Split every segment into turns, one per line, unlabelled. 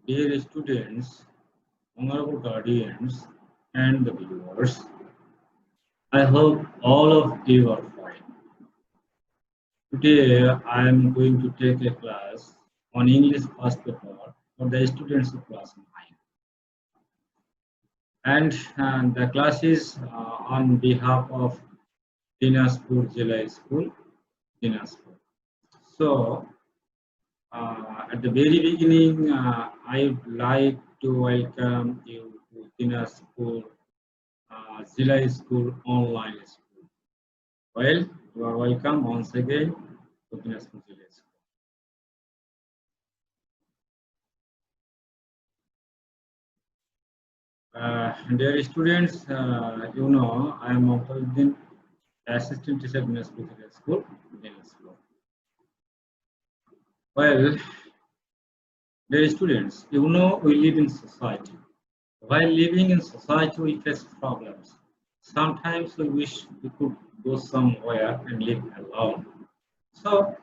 Dear students, honorable guardians, and the viewers, I hope all of you are fine. Today, I am going to take a class on English first paper for the students of class 9. And the class is on behalf of Dinaspur Jilai School, Dinaspur. So, at the very beginning, I would like to welcome you to Dinaspur Zilai School Online School. Well, you are welcome once again to Dinaspur Zilai School. Dear students, you know I am Mokhtaruddin, assistant teacher in Dinaspur Zilai School, Dinaspur. Well, dear students, you know we live in society. While living in society, we face problems. Sometimes we wish we could go somewhere and live alone. So,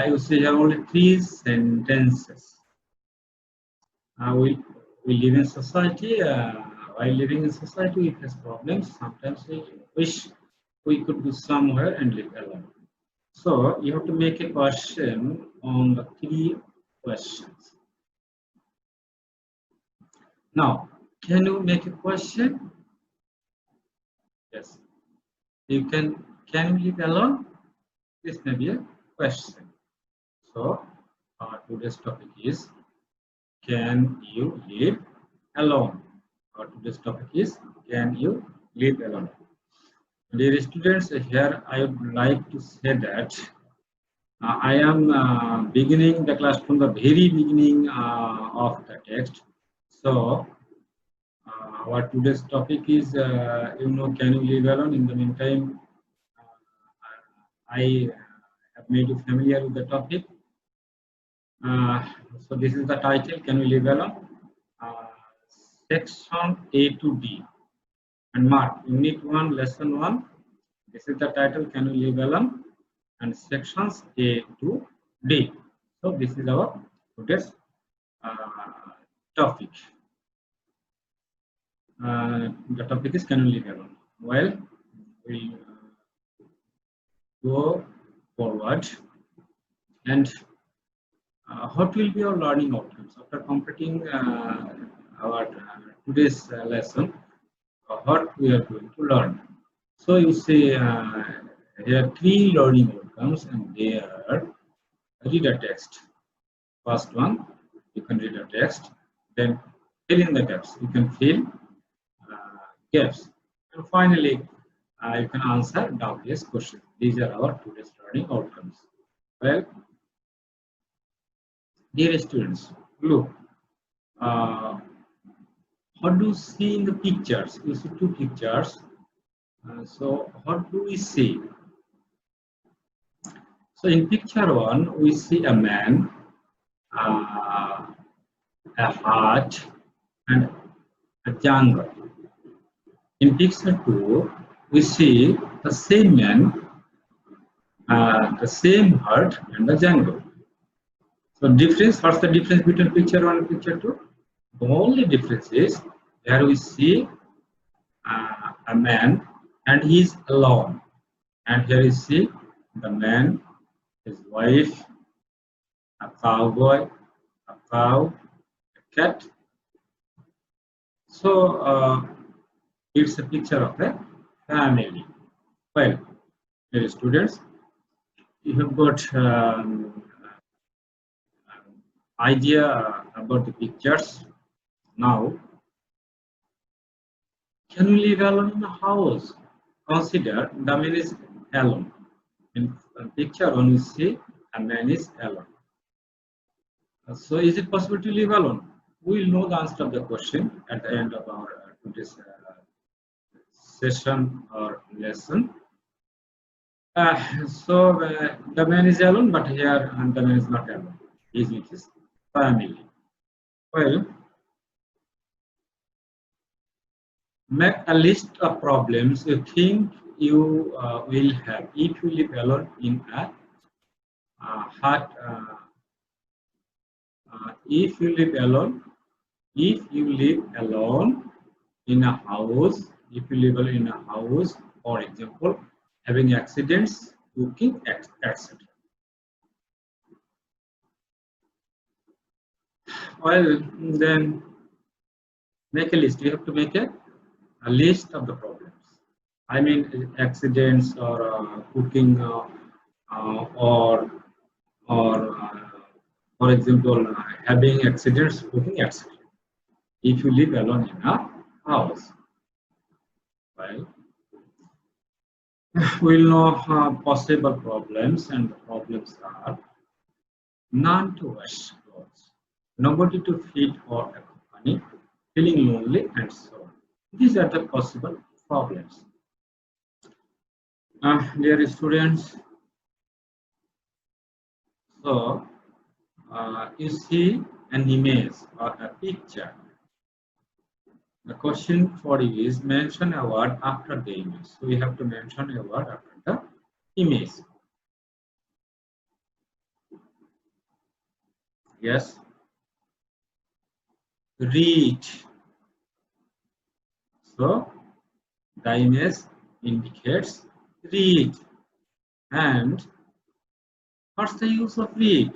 you see here only three sentences. We live in society. While living in society, we face problems. Sometimes we wish we could go somewhere and live alone. So, you have to make a question on the three questions. Now, can you make a question? Yes. You can you live alone? This may be a question. So today's topic is, can you live alone? Or today's topic is, can you live alone? Dear students, here I would like to say that I am beginning the class from the very beginning of the text. So our today's topic is, can you live alone? In the meantime, I have made you familiar with the topic. So this is the title, Can We Live Alone? Section A to D. And mark, Unit 1, Lesson 1. This is the title, Can We Live Alone? And sections A to D. So this is our today's topic. The topic is, Can We Live Alone? Well, we'll go forward. And what will be our learning outcomes after completing our today's lesson? What we are going to learn. So you see here are three learning outcomes, and they are: read a text. First one, you can read a text, then fill in the gaps. You can fill gaps, and finally you can answer doubtless questions. These are our today's learning outcomes. Well, dear students, look, what do you see in the pictures? You see two pictures. So what do we see? So in picture one, we see a man, a hut, and a jungle. In picture two, we see the same man, the same hut, and the jungle. So difference, what's the difference between picture one and picture two? The only difference is here we see a man and he is alone, and here you see the man, his wife, a cowboy, a cow, a cat. So it's a picture of a family. Well, dear students, you have got idea about the pictures. Now, can you live alone in a house? Consider the man is alone. In picture one, we see a man is alone. So, is it possible to live alone? We will know the answer of the question at the end of our today's session or lesson. So, the man is alone, but here the man is not alone. He is with his family. Well, make a list of problems you think you will have if you live alone in a hut, if you live alone, in a house, if you live in a house, for example, having accidents, cooking, etc. Well, then make a list. You have to make a list of the problems. I mean, accidents or cooking or for example, having accidents, cooking, etc. If you live alone in a house, right? We'll know possible problems, and the problems are none to wash clothes, nobody to feed or accompany, feeling lonely, and so on. These are the possible problems. Dear students, so you see an image or a picture. The question for you is mention a word after the image. So we have to mention a word after the image. Yes. Read. So the image indicates read. And what's the use of read?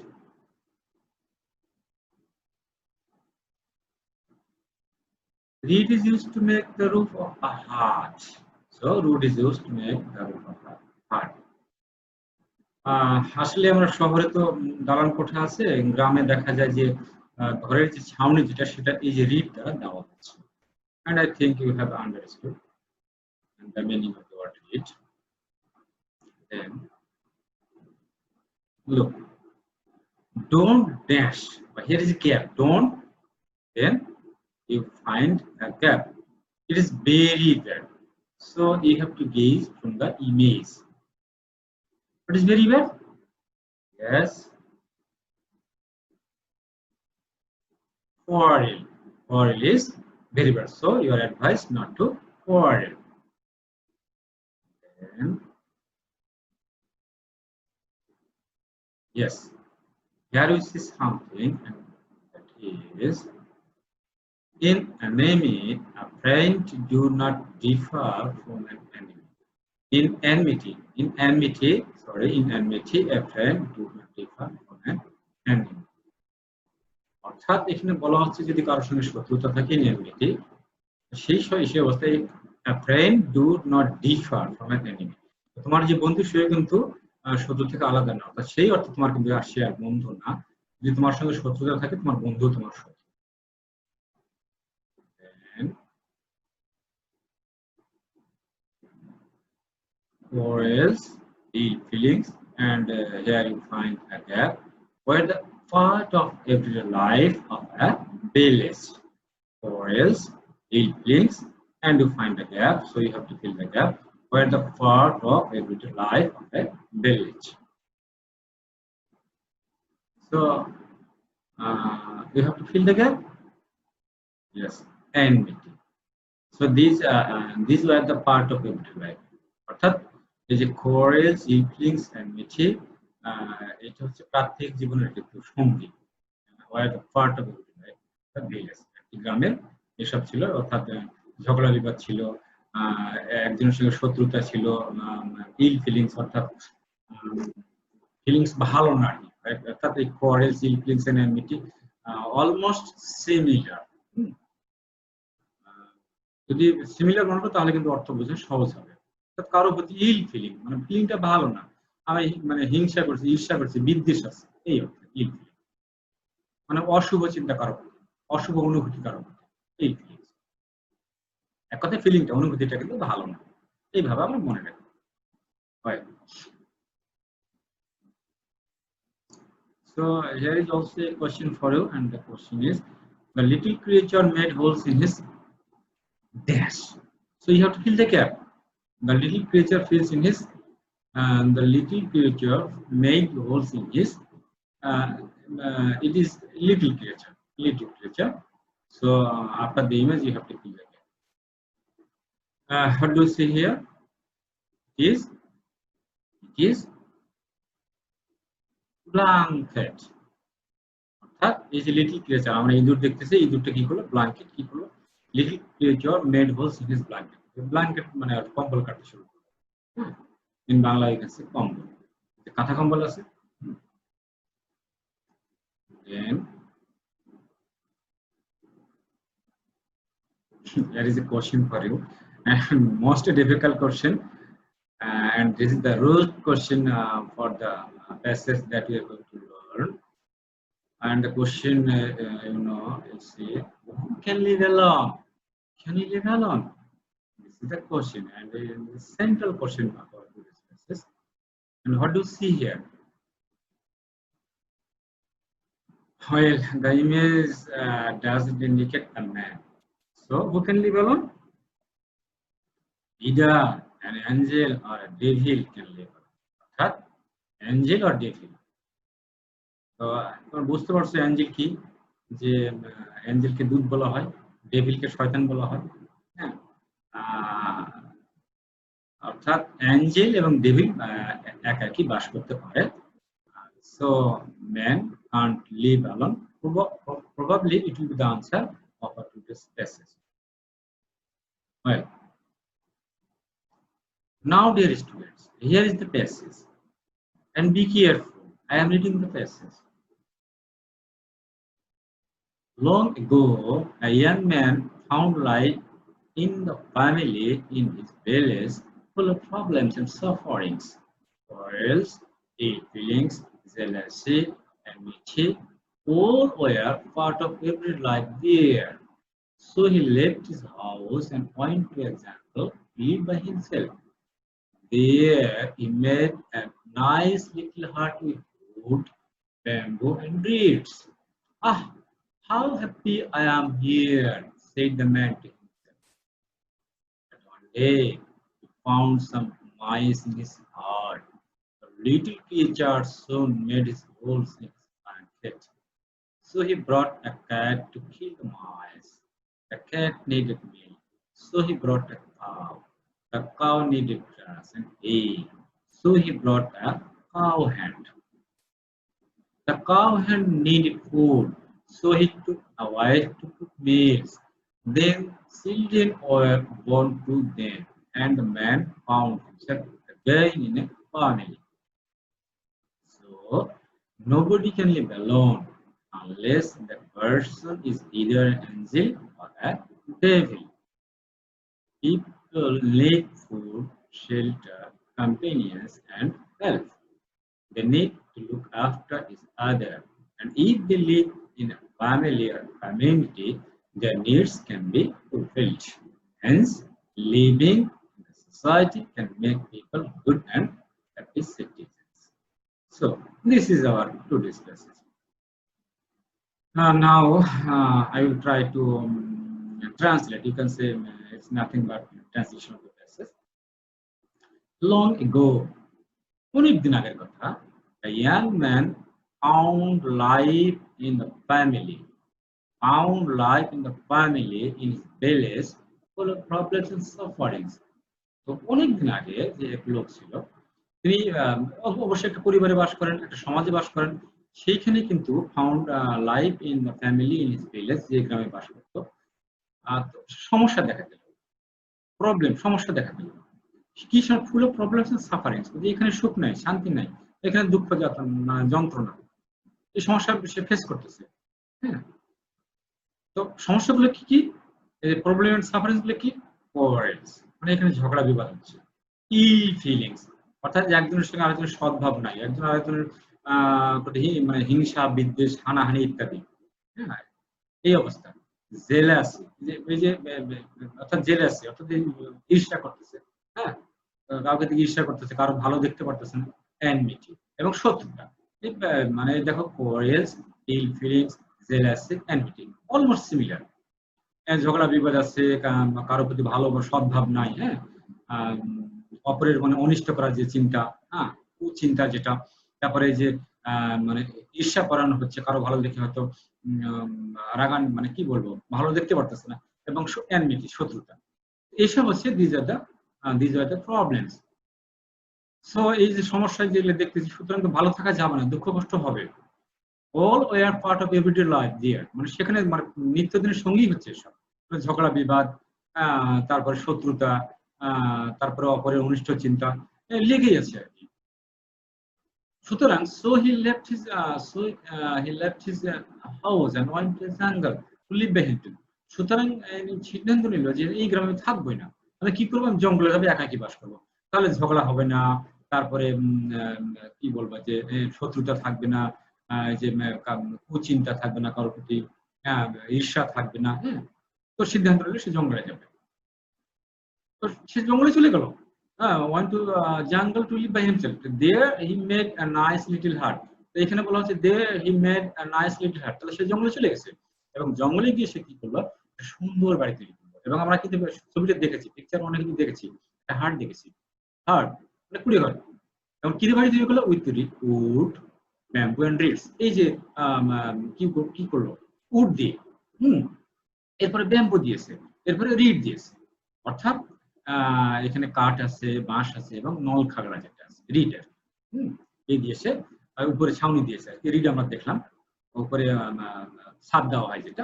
Reed is used to make the roof of a hut. So root is used to make the roof of a hut. আসলে আমরা শহরে তো দালান কোঠা আছে, গ্রামে দেখা যায় যে ঘরের যে ছাউনি যেটা সেটা এই যে রিড দ্বারা দেওয়া হচ্ছে। And I think you have understood the meaning of the word read. Then look, don't dash. But here is a gap. Don't. Then you find a gap. It is very bad. So you have to gaze from the image. What is very bad? Yes. Quarrel. Quarrel is very bad. So you are advised not to quarrel. Then, yes. Here we see something, and that is in enemy, a friend do not differ from an enemy. In enmity, a friend do not differ from an enemy. অর্থাৎ এখানে বলা হচ্ছে যদি কারোর সঙ্গে শত্রুতা থাকে enmity, সেই অবস্থায় a friend do not differ from an enemy. তোমার যে বন্ধু সে কিন্তু শত্রু থেকে আলাদা না, অর্থাৎ সেই অর্থে তোমার কিন্তু সে আর বন্ধু না। যদি তোমার সঙ্গে শত্রুতা থাকে তোমার বন্ধু তোমার শত্রু। Quarrels, ill feelings, and here you find a gap where the part of everyday life of a village. Quarrels, ill feelings, and you find a gap, so you have to fill the gap where the part of everyday life of a village. So you have to fill the gap. Yes, enmity. So these were the part of everyday life. অর্থাৎ এই যে quarrels, ill feelings, enmity, এটা হচ্ছে প্রাত্যহিক জীবনের একটু সঙ্গী। were the part of everyday life of the village. একটি গ্রামের এসব ছিল, অর্থাৎ ঝগড়া বিবাদ ছিল, একজনের সঙ্গে শত্রুতা ছিল, ইল ফিলিংস অর্থাৎ ফিলিংস ভালো না, অর্থাৎ এই quarrels, ill feelings and enmity almost similar. যদি সিমিলার মনে করো তাহলে কিন্তু অর্থ বোঝা সহজ হবে। অর্থাৎ কারো প্রতি ইল ফিলিং, মানে ফিলিংটা ভালো না, আমি মানে হিংসা করছি, ঈর্ষা করছি, বিদ্বেষ আছে, এই অর্থে ইল ফিলিং, মানে অশুভ চিন্তা কারো প্রতি, অশুভ অনুভূতি কারো প্রতি, ইল ফিলিংস। এক কথায় ফিলিংটা, অনুভূতিটা কিন্তু ভালো না, এইভাবে আমরা মনে রাখবো। হয়। So here is also a question for you, and the question is, the little creature made holes in his dash. So you have to fill the gap. The little creature fills in his, the little creature made holes in his. It is little creature. So after the image, you have to fill the gap. What do you see here? It is blanket. অর্থাৎ এই যে little creature, আমরা ইঁদুর দেখতেছি, ইঁদুরটা কি করলো, blanket কি করলো, little creature made holes in his blanket. Blanket মানে কম্বল কাটতে শুরু করলো। হ্যাঁ, ইন বাংলা এখানে কম্বল, কাঁথা কম্বল আছে। Then there is a question for you, and most difficult question, and this is the root question for the passage that we are going to learn. And the question, you see, who can live alone? Can you live alone? This is the question, and the central question about this passage. And what do you see here? Well, the image doesn't indicate a man. So, who can live alone? Either an angel or a devil can live alone. অর্থাৎ angel or devil. তো তোমরা বুঝতে পারছো Angel কি, যে অ্যাঞ্জেলকে দূত বলা হয়, ডেভিলকে শয়তান বলা হয়। হ্যাঁ, অর্থাৎ অ্যাঞ্জেল এবং ডেভিল একাকী বাস করতে পারে। So man can't live alone. Probably it will be the answer of our today's passage. Well, now dear students, here is the passage, and be careful. I am reading the passage. Long ago, a young man found life in the family in his village, full of problems and sufferings, quarrels, ill feelings, jealousy, enmity, all were part of every life there. So he left his house and went to example, live by himself. There he made a nice little hut with wood, bamboo, and reeds. Ah, how happy I am here, said the man to himself. But one day he found some mice in his heart. The little creature soon made his holes in his blanket. So he brought a cat to kill the mice. The cat needed milk, so he brought a cow. The cow needed grass and hay, so he brought a cow hen. The cow hen needed food, so he took a wife to cook meals. Then children were born to them, and the man found himself again in a family. So nobody can live alone unless the person is either an angel or a devil. People need food, shelter, companions, and health. They need to look after each other, and if they live in a family or community, their needs can be fulfilled. Hence, living in a society can make people good and happy citizens. So, this is our today's passage. Now, I will try to translate. You can say it's nothing but translation of the passage. Long ago, অনেক দিন আগের কথা, a young man found life in the family. Found life in the family in his village, full of problems and sufferings. তো অনেক দিন আগে যে এক লোক ছিল, তিনি অবশ্যই একটা পরিবারে বাস করেন, একটা সমাজে বাস করেন। সেইখানে কিন্তু found life in the family in his village, যে গ্রামে বাস করতো, সমস্যা দেখা দিল, সমস্যা দেখা দিল। কি সব full of problems and sufferings, এখানে সুখ নাই, শান্তি নাই, এখানে দুঃখ যন্ত্রণা, এই সমস্যা সে ফেস করতেছে। হ্যাঁ, তো সমস্যাগুলো কি কি, প্রবলেম এন্ড সাফারিংস গুলো কি, কোয়ারেলস, মানে এখানে ঝগড়া বিবাদ হচ্ছে। ইল ফিলিংস, অর্থাৎ একজনের সঙ্গে আরেকজনের সদ্ভাব নাই, একজন আরেকজনের মানে হিংসা, বিদ্বেষ, হানাহানি ইত্যাদি। হ্যাঁ, এই অবস্থা। জেলাসি, অর্থাৎ জেলাসি অর্থাৎ ঈর্ষা করতেছে। হ্যাঁ, কাউকে থেকে ঈর্ষা করতেছে, কারো ভালো দেখতে পারতেছে না। এনমিটি এবং শত্রুতা, মানে দেখো quarrels, ill feelings, jealousy, enmity almost similar. ঝগড়া বিবাদ আছে, কারো প্রতি ভালো সদ্ভাব নাই। হ্যাঁ, অপরের মানে অনিষ্ট করার যে চিন্তা, হ্যাঁ, কুচিন্তা যেটা, তারপরে যে মানে ঈর্ষা করানো হচ্ছে, কারো ভালো দেখে হয়তো রাগান, মানে কি বলবো, ভালো দেখতে পারতেছে না, এবং এনমিটি, শত্রুতা, এইসব হচ্ছে these are the problems. So এই যে সমস্যা যেগুলো দেখতেছি, সুতরাং তো ভালো থাকা যাবে না, দুঃখ কষ্ট হবে। All were part of everyday life there, মানে সেখানে মানে নিত্যদিনের সঙ্গী হচ্ছে এসব, ঝগড়া বিবাদ, তারপরে শত্রুতা, তারপরে অপরের অনিষ্ট চিন্তা লেগেই আছে আর কি। সুতরাং he left his house and went to the jungle to live by himself. সুতরাং সিদ্ধান্ত নিল যে এই গ্রামে থাকবোই না, তাহলে কি করবো, আমি জঙ্গলে যাবে, একাকী বাস করবো, তাহলে ঝগড়া হবে না, তারপরে কি বলবো যে শত্রুতা থাকবে না, যে কুচিন্তা থাকবে না কারোর প্রতি, ঈর্ষা থাকবে না। হ্যাঁ, তো সিদ্ধান্ত নিল সে জঙ্গলে যাবে। তো সে জঙ্গলে চলে গেল, went to jungle to live by himself. There he made a nice little hut. তো এখানে বলা হচ্ছে there he made a nice little hut, তাহলে সে জঙ্গলে চলে গেছে এবং জঙ্গলে গিয়ে সে কি করলো, সুন্দর বাড়ি তৈরি করলো। এবং আমরা কিন্তু ছবিটা দেখেছি, পিকচার অনেক কিছু দেখেছি, একটা হাট দেখেছি, হাট মানে কুড়ে ঘর, এবং কি বাড়ি তৈরি করলো, with wood, bamboo and reeds. এই যে কি করলো, উড দিয়ে, এরপরে ব্যাম্বু দিয়েছে, এরপরে রিড দিয়েছে, অর্থাৎ এখানে কাঠ আছে, বাঁশ আছে এবং নল খাগড়া যেটা আছে রিডের, এই দিয়েছে, উপরে ছাউনি দিয়েছে। রিড আমরা দেখলাম, উপরে ছাদ দেওয়া হয় যেটা,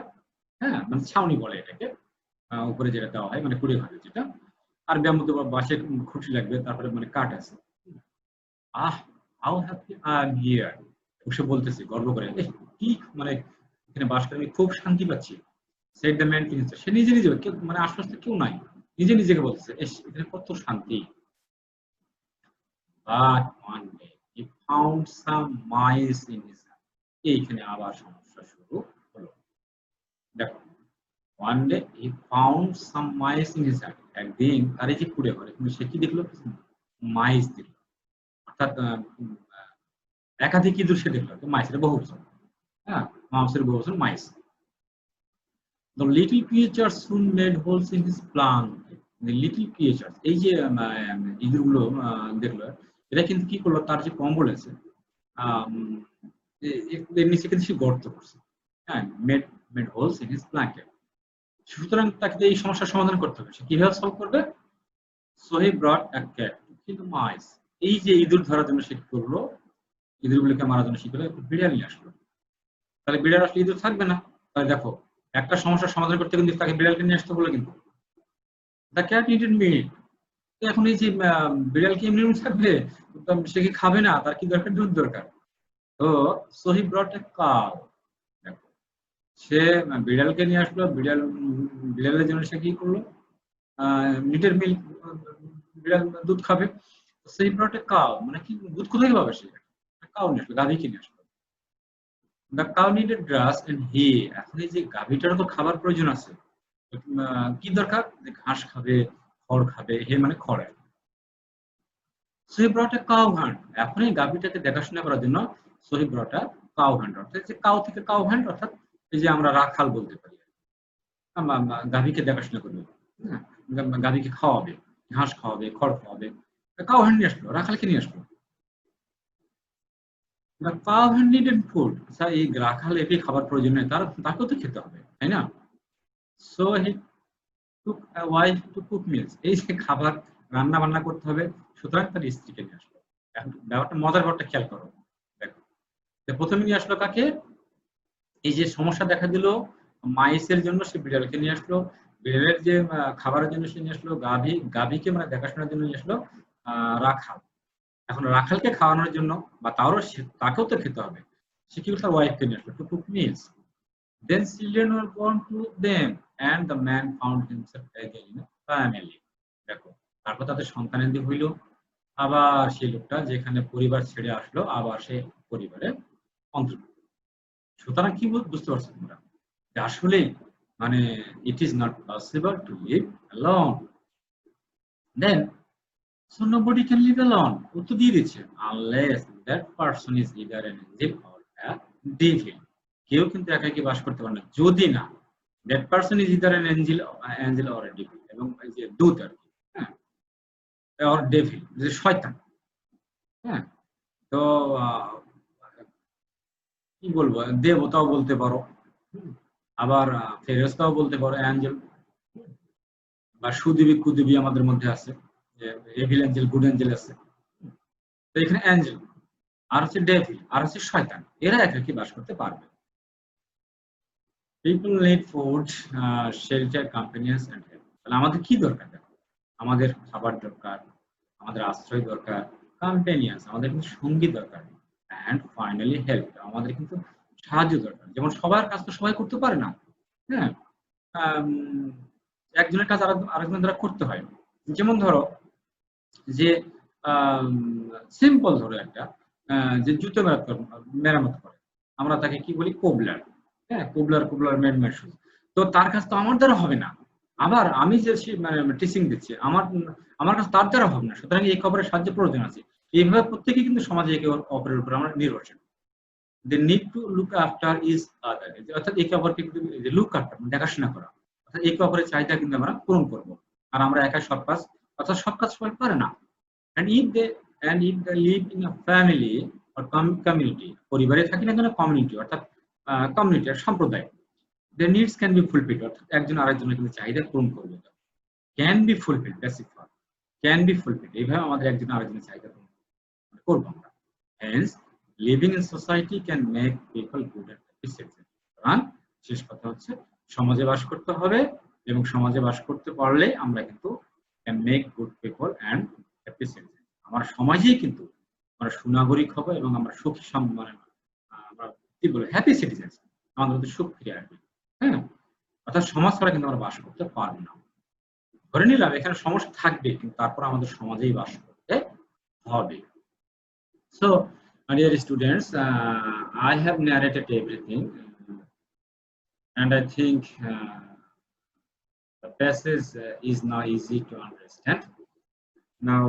হ্যাঁ মানে ছাউনি বলে এটাকে, উপরে যেটা দেওয়া হয় মানে কুড়ে ঘরে যেটা, আর ব্যাম্বু তো বাঁশের খুঁটি লাগবে, তারপরে মানে কাঠ আছে। How happy I am here, সে বলতেছে গর্ব করে, কি মানে এখানে বাস করে আমি খুব শান্তি পাচ্ছি। Said the man to himself, সে নিজে নিজে মানে আশপাশে কেউ নাই, নিজে নিজেকে বলতেছে এখানে কত শান্তি। But one day he found some mice in his hand, এইখানে আবার সমস্যা শুরু হলো। দেখো, one day he found some mice in his hand, একদিন তার এই যে কুড়ে ঘরে কিন্তু সে কি দেখলো, মাইস দেখলো, অর্থাৎ একাধিক ইঁদুর সে দেখলো, মাইসের বহুবচন, হ্যাঁ মাউসের বহুবচন মাইস। The little creatures soon made holes in his plant. The little creatures, এই যে ইঁদুরগুলো দেখলো, এরা কিন্তু কি করলো, তার যে কম্বল আছে এর নিচে কিন্তু সে গর্ত করছে, হ্যাঁ made holes in his blanket. সুতরাং তাকে এই সমস্যার সমাধান করতে হবে, সে কিভাবে সলভ করবে? So he brought a cat to kill the mice. এই যে ইঁদুর ধরার জন্য সে কি করলো, ইঁদুরগুলোকে মারার জন্য সে করলো, বিড়াল নিয়ে আসলো। তাহলে বিড়াল আসলে ইঁদুর থাকবে না, তাহলে দেখো একটা সমস্যার সমাধান করতে কিন্তু তাকে বিড়ালকে নিয়ে আসতে হলো, কিন্তু দ্য ক্যাট নিডেড মিট। এখন এই যে বিড়ালকে এমনি থাকবে, সে কি খাবে না, তার কি দরকার, দুধ দরকার। তো সো হি ব্রট এ কাউ, দেখো সে বিড়ালকে নিয়ে আসলো, বিড়ালের জন্য সে কি করলো, নিডেড মিল্ক, বিড়াল দুধ খাবে, সো হি ব্রট এ কাউ, মানে কি দুধ কোথায় পাবে, সে কাউ নিয়ে আসলো, গাভী কিনে আসলো। The cow needed grass and hay. এখন এই যে গাভীটারও তো খাবার প্রয়োজন আছে, কি দরকার, ঘাস খাবে, খড় খাবে, হে মানে খড়। So he brought a cow hand. এখন এই গাভীটাকে দেখাশোনা করার জন্য so he brought a cow hand, অর্থাৎ যে কাউ থেকে কাউ হ্যান্ড, অর্থাৎ এই যে আমরা রাখাল বলতে পারি, গাভীকে দেখাশোনা করবে, গাভীকে খাওয়াবে, ঘাস খাওয়াবে, খড় খাওয়াবে, কাউ হ্যান্ড নিয়ে আসলো, রাখালকে নিয়ে আসলো। The cow had needed food. আচ্ছা এই রাখাল একে খাবার প্রয়োজন নেই, তাকেও তো খেতে হবে, তাই না? So he took a wife to cook meals. এই যে খাবার রান্না বান্না করতে হবে, সুতরাং তার স্ত্রীকে নিয়ে আসলো। এখন ব্যাপারটা মজার, ব্যাপারটা খেয়াল করো, দেখো প্রথমে নিয়ে আসলো কাকে, এই যে সমস্যা দেখা দিল মাইসের জন্য সে বিড়ালকে নিয়ে আসলো, বিড়ালের যে খাবারের জন্য সে নিয়ে আসলো গাভীকে মানে দেখাশোনার জন্য নিয়ে আসলো রাখাল। এখন রাখালকে খাওয়ানোর জন্য বা তাকেও তো খেতে হবে, সে কি তার ওয়াইফকে নিয়ে আসলো to cook meals. Then children were born to them and the man found himself again in a family. দেখো তারপর তাদের সন্তানাদি হইল, আবার সেই লোকটা যেখানে পরিবার ছেড়ে আসলো আবার সে পরিবারে অন্তর্ভুক্ত। সুতরাং কি বুঝতে পারছো তোমরা, আসলে মানে it is not possible to live alone. Then So nobody can live alone. উত্তর দিয়ে দিচ্ছে unless that person is either an angel or a devil. কেউ কিন্তু একাকী বাস করতে পারে না যদি না that person is either an angel or a devil, এবং এই যে দূত আর কি, হ্যাঁ or devil, যে শয়তান, হ্যাঁ তো কি বলবো, দেবতাও বলতে পারো, আবার ফেরেশতাও বলতে পারো, অ্যাঞ্জেল বা সুদেবী কুদেবী আমাদের মধ্যে আছে, এভিল অ্যাঞ্জেল, গুড অ্যাঞ্জেল আছে, তো এখানে অ্যাঞ্জেল আর হচ্ছে ডেভিল, আর হচ্ছে শয়তান, এরা একাকী বাস করতে পারবে। People need food, shelter, companions and help. তাহলে আমাদের কি দরকার? দেখো, আমাদের খাবার দরকার, আমাদের আশ্রয় দরকার, কম্পেনিয়ন্স আমাদের কিন্তু সঙ্গী দরকার, অ্যান্ড ফাইনালি হেল্প আমাদের কিন্তু সাহায্য দরকার। যেমন সবার কাজ তো সবাই করতে পারে না, হ্যাঁ, একজনের কাজ আরেকজনের দ্বারা করতে হয়। যেমন ধরো যে সিম্পল ধরো একটা যে জুতো মেরামত করে, আমরা তাকে কি বলি? কোবলার। হ্যাঁ, কোবলার মেড শুজ। তো তার কাজ তো আমার দ্বারা হবে না, আবার আমি যে টিচিং দিচ্ছি আমার কাছে তার দ্বারা হবে না, সুতরাং এই অপরের সাহায্যের প্রয়োজন আছে। এইভাবে প্রত্যেকে কিন্তু সমাজে একে অপরের উপর আমরা নির্ভরশীল। They need to look after each other, অর্থাৎ একে অপরকে কিন্তু লুক আফটার দেখাশোনা করা, অর্থাৎ একে অপরের চাহিদা কিন্তু আমরা পূরণ করব। আর আমরা একা সব কাজ, অর্থাৎ সব কাজ সবাই পারে না। and if they live in a family or community, পরিবারে থাকি না কেন কমিউনিটি, অর্থাৎ কমিউনিটি আর সম্প্রদায়, their needs can be fulfilled, অর্থাৎ একজন আরেকজনের কিন্তু চাহিদা পূরণ করবে। can be fulfilled, basic form, can be fulfilled, এইভাবে আমাদের একজন আরেকজনের চাহিদা পূরণ করব আমরা। hence living in society can make people good and happy citizens। কারণ শেষ কথা হচ্ছে সমাজে বাস করতে হবে, এবং সমাজে বাস করতে পারলে আমরা কিন্তু can make good people and happy citizens। আমার সমাজেই কিন্তু আমরা সুনাগরিক হব এবং আমরা সুখী মানে আমরা কি বলে হ্যাপি সিটিজেন্স, আমাদের মধ্যে সুখ ফিরে আসবে। হ্যাঁ, অর্থাৎ সমাজ ছাড়া কিন্তু আমরা বাস করতে পারবো না। ধরে নিলাম এখানে সমস্যা থাকবে, কিন্তু তারপর আমাদের সমাজেই বাস করতে হবে। So, my dear students, I have narrated everything, and I think the passage is now easy to understand. Now,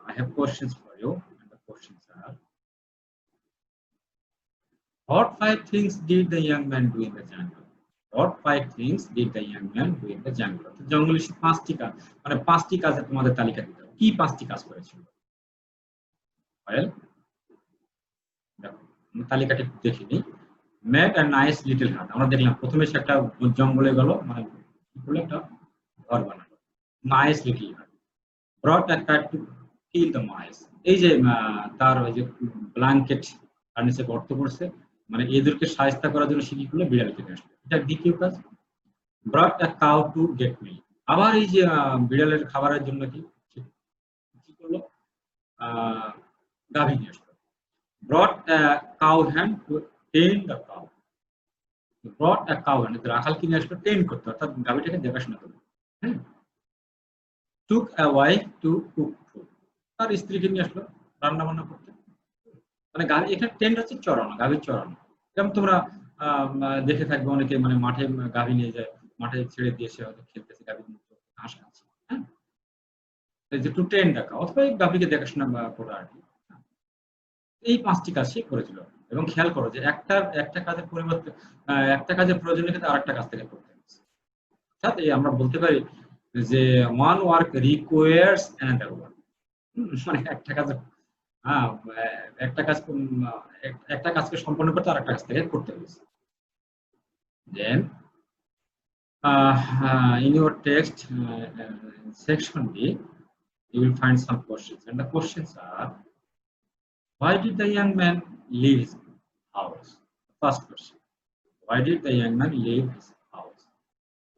I have questions for you, and the questions are: what 5 things did the young man do in the jungle? What 5 things did the young man do in the jungle? জঙ্গলে সে 5টি কাজ, মানে 5টি কাজের তোমাদের তালিকা দিতে হবে। কি 5টি কাজ করেছিল? Well, দেখো তালিকাটি দেখে নিই। মেড আ নাইস লিটল হাট, আমরা দেখলাম প্রথমে সে একটা জঙ্গলে গেল, মানে একটা ঘর বানালো, nice little hut. Brought a cat to kill the mice, এই যে তার ওই যে ব্ল্যাঙ্কেট তার নিচে গর্ত করছে, মানে এদেরকে শায়েস্তা করার জন্য সে কি করলো? বিড়ালকে নিয়ে আসলো, এটা দ্বিতীয় কাজ। ব্রট আ কাউ টু গেট মিল্ক, আবার এই যে বিড়ালের খাবারের জন্য কি করলো? গাভী নিয়ে আসলো। brought a cow hand to tame the cow, brought a cow hand, রাখাল কিনে আসলো টেম করতে, অর্থাৎ গাভীটাকে দেখাশোনা করতে। হ্যাঁ, took a wife to cook food, তার স্ত্রীকে নিয়ে আসলো রান্না বান্না করতে। মানে গাভী, এখানে টেন্ট হচ্ছে চড়ানো, গাভীর চড়ানো। যেমন তোমরা দেখে থাকবে অনেকে, মানে মাঠে গাভী নিয়ে যায়, মাঠে ছেড়ে দিয়ে সে হয়তো খেলতেছে, গাভীর মতো ঘাস খাচ্ছে। হ্যাঁ, এই যে টু টেন্ড ডাকা, অথবা গাভীকে দেখাশোনা করা আর কি। এই 5টি কাজ সে করেছিল। এবং খেয়াল করো যে একটা কাজের পরিবর্তে একটা কাজের প্রয়োজনে কিন্তু আরেকটা কাজ থেকে করতে হচ্ছে। অর্থাৎ এই আমরা বলতে পারি যে one work requires another work, মানে একটা কাজকে সম্পন্ন করতে আরেকটা কাজ থেকে করতে হচ্ছে। দেন in your text section B, you will find some questions, and the questions are: why did the young man leave his house? First question. Why did the young man leave his house?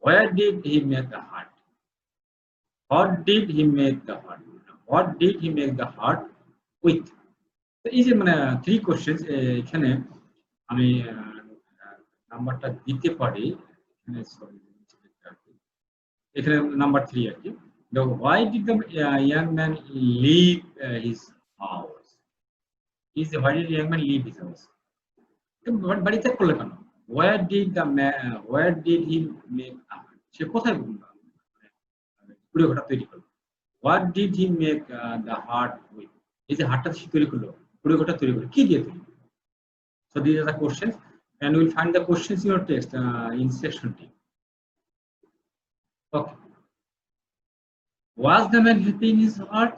Where did he make the hut? What did he make the hut? What did he make the hut with? তো এই যে মানে 3 questions, এখানে আমি নাম্বারটা দিতে পারি, এখানে সরি এখানে নাম্বার 3 আর কি। Why did the young man leave his house? Why did the young man leave his house? বাড়ি ত্যাগ করলে কেন? Where did he make a hut? সে কোথায় কুড়ে ঘরটা তৈরি করলো? What did he make the hut with? এই যে হাটটা সে তৈরি করলো, কুড়ে ঘরটা তৈরি করলো, কি দিয়ে তৈরি করলো? So these are the questions, and we'll find the questions in your text in section D. Okay. Was the man happy in his heart?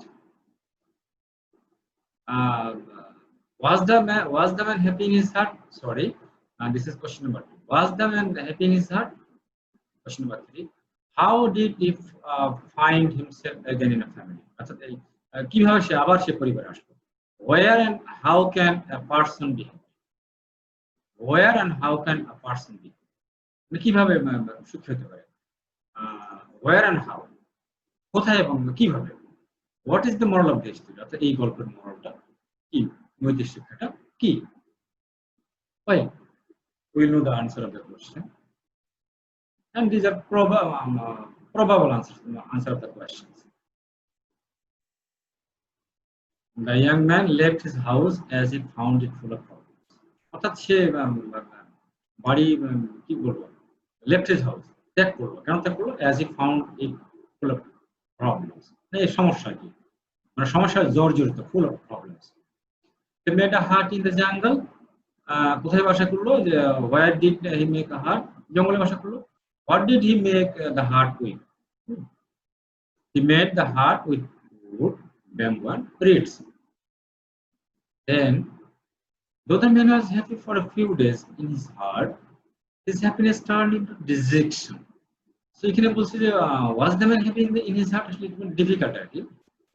Was the man happy in his heart? Sorry, this is question number 2. Was the man happy in his heart? Question number 3. How did he find himself again in a family? আচ্ছা, কিভাবে সে আবার সে পরিবারে আসলো? where and how can a person be happy? Where and how can a person be happy? মানে কিভাবে সুখী হতে পারে? Where and how? কোথায় এবং কিভাবে? What is the moral of the story? অর্থাৎ এই গল্পের মরলটা কি? নৈতিক শিক্ষাটা কি? Fine. We'll know the answer of the question. And these are probable answer of the questions. The young man left his house as he found it full of problems. অর্থাৎ সে বাড়ি কি বলবো, left his house, ত্যাগ করলো। কেন ত্যাগ করলো? As he found it full of problems. এই সমস্যা কি? মানে সমস্যায় জর্জরিত, full of problems. He made a hut in the jungle. কোথায় বাসা করলো? যে where did he make a hut? জঙ্গলে বাসা করলো। What did he make the hut with? He made the hut with wood, bamboo, and reeds. Then, though the man was happy for a few days in his heart, his happiness turned into dejection. So এখানে বলছে যে was the man happy in his heart? আসলে একটু difficult আর কি।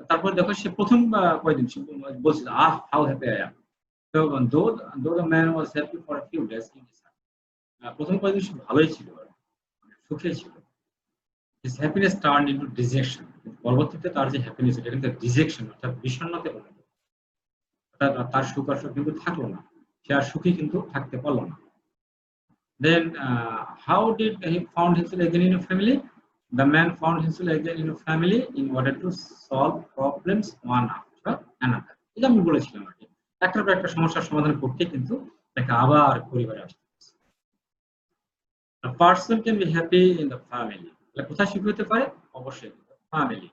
তারপর দেখো সে প্রথম কয়দিন সে বলছে how happy I am. So though the man was happy for a few days in his heart, প্রথম কয়দিন সে ভালোই ছিল, সুখে ছিল। His happiness turned into dejection. পরবর্তীতে তার যে হ্যাপিনেস এটা কিন্তু ডিজেকশন অর্থাৎ বিষণ্ণতে পরিণত। তার সুখ আর কিন্তু থাকলো না, সে আর সুখী কিন্তু থাকতে পারলো না। Then how did he found himself again in a family? The man found himself again in a family in order to solve problems one after another. এটা আমি বলেছিলাম আর কি, একটার পর একটা সমস্যার সমাধান করতে কিন্তু তাকে আবার পরিবারে আসতে হচ্ছে। A person can be happy in the family. কোথায় সুখী হতে পারে? অবশ্যই family.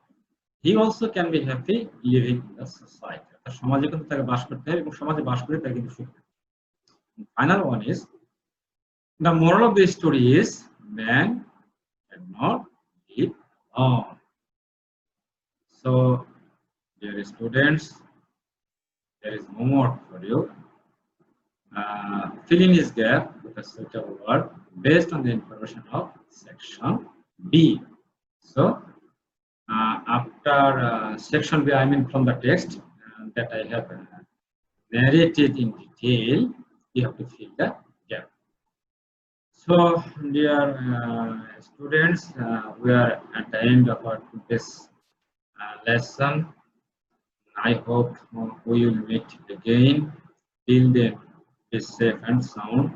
He also can be happy living in the society. তার সমাজে কিন্তু তাকে বাস করতে হবে এবং সমাজে বাস করে তাকে কিন্তু সুখী। Final one is the moral of the story is man cannot live alone. So, dear students, there is no more for you. Fill in this gap with a suitable word based on the information of section B. So, after section B, I mean from the text that I have narrated in detail, you have to fill the gap. So, dear students, we are at the end of our this lesson. I hope we will meet again. Till then, be safe and sound.